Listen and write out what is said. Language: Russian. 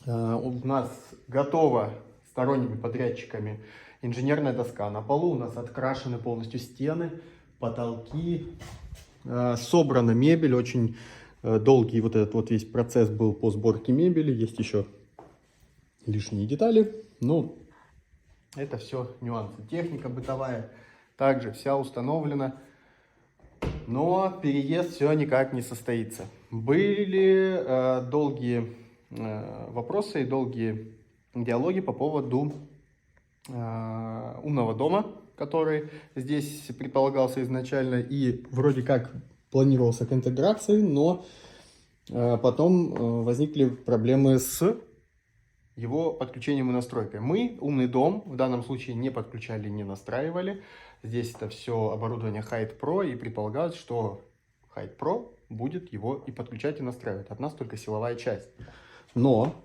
У нас готова сторонними подрядчиками инженерная доска. На полу у нас открашены полностью стены, потолки. Собрана мебель. Очень долгий вот этот вот весь процесс был по сборке мебели. Есть еще лишние детали. Но это все нюансы. Техника бытовая также вся установлена. Но переезд все никак не состоится. Были долгие вопросы и долгие диалоги по поводу умного дома, который здесь предполагался изначально и вроде как планировался к интеграции, но потом возникли проблемы с его подключением и настройкой. Мы умный дом в данном случае не подключали, не настраивали. Здесь это все оборудование Hide Pro, и предполагалось, что Hide Pro будет его и подключать, и настраивать. От нас только силовая часть. Но